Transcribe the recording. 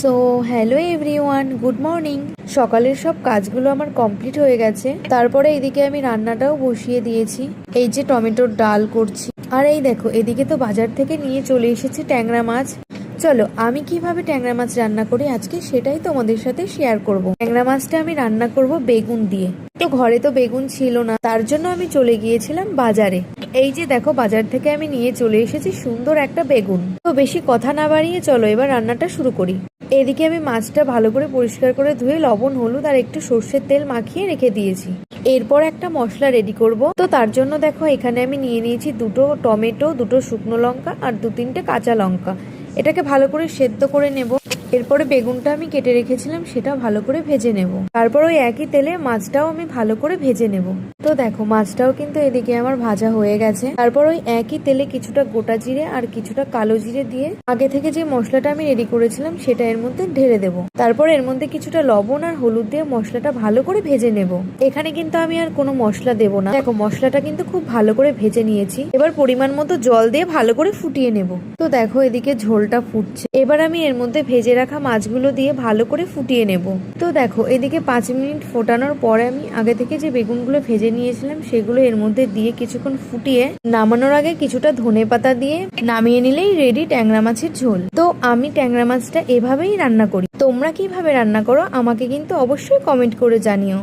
So hello everyone, good morning. সকালের সব কাজগুলো আমার কমপ্লিট হয়ে গেছে। তারপরে এদিকে আমি রান্নাটাও বসিয়ে দিয়েছি। এই যে টমেটোর ডাল করছি, আর এই দেখো এদিকে তো বাজার থেকে নিয়ে চলে এসেছি ট্যাংরা মাছ। চলো আমি কিভাবে ট্যাংরা মাছ রান্না করি আজকে সেটাই তোমাদের সাথে শেয়ার করব। ট্যাংরা মাছটা আমি রান্না করব বেগুন দিয়ে। তো ঘরে তো বেগুন ছিল না, তার জন্য আমি চলে গিয়েছিলাম বাজারে। এই যে দেখো বাজার থেকে আমি নিয়ে চলে এসেছি সুন্দর একটা বেগুন। তো বেশি কথা না বাড়িয়ে চলো এবার রান্নাটা শুরু করি। এদিকে আমি মাছটা ভালো করে পরিষ্কার করে ধুয়ে লবণ, হলুদ আর একটু সর্ষের তেল মাখিয়ে রেখে দিয়েছি। এরপর একটা মশলা রেডি করব। তো তার জন্য দেখো এখানে আমি নিয়ে নিয়েছি দুটো টমেটো, দুটো শুকনো লঙ্কা আর 2-3টে কাঁচা লঙ্কা। এটাকে ভালো করে সেদ্ধ করে নেব। এরপরে বেগুনটা আমি কেটে রেখেছিলাম সেটা ভালো করে ভেজে নেব। তারপর ওই একই তেলে মাছটাও আমি ভালো করে ভেজে নেব। তো দেখো মাছটাও কিন্তু এদিকে আমার ভাজা হয়ে গেছে। তারপর ওই একই তেলে কিছুটা গোটা জিরে আর কিছুটা কালো জিরে দিয়ে আগে থেকে যে মশলাটা আমি রেডি করেছিলাম সেটা এর মধ্যে ঢেলে দেবো। তারপর এর মধ্যে কিছুটা লবণ আর হলুদ দিয়ে মশলাটা ভালো করে ভেজে নেব। এখানে কিন্তু আমি আর কোনো মশলা দেবো না। দেখো মশলাটা কিন্তু খুব ভালো করে ভেজে নিয়েছি। এবার পরিমাণ মতো জল দিয়ে ভালো করে ফুটিয়ে নেব। তো দেখো এদিকে ঝোলটা ফুটছে। এবার আমি এর মধ্যে ভেজে রাখা মাছগুলো দিয়ে ভালো করে ফুটিয়ে নেব। তো দেখো এদিকে 5 মিনিট ফোটানোর পরে আমি আগে থেকে যে বেগুনগুলো ভেজে নিয়েছিলাম সেগুলো এর মধ্যে দিয়ে কিছুক্ষণ ফুটিয়ে নামানোর আগে কিছুটা ধনেপাতা দিয়ে নামিয়ে নিলেই রেডি ট্যাংরা মাছের ঝোল। তো আমি ট্যাংরা মাছটা এভাবেই রান্না করি। তোমরা কিভাবে রান্না করো আমাকে কিন্তু অবশ্যই কমেন্ট করে জানিও।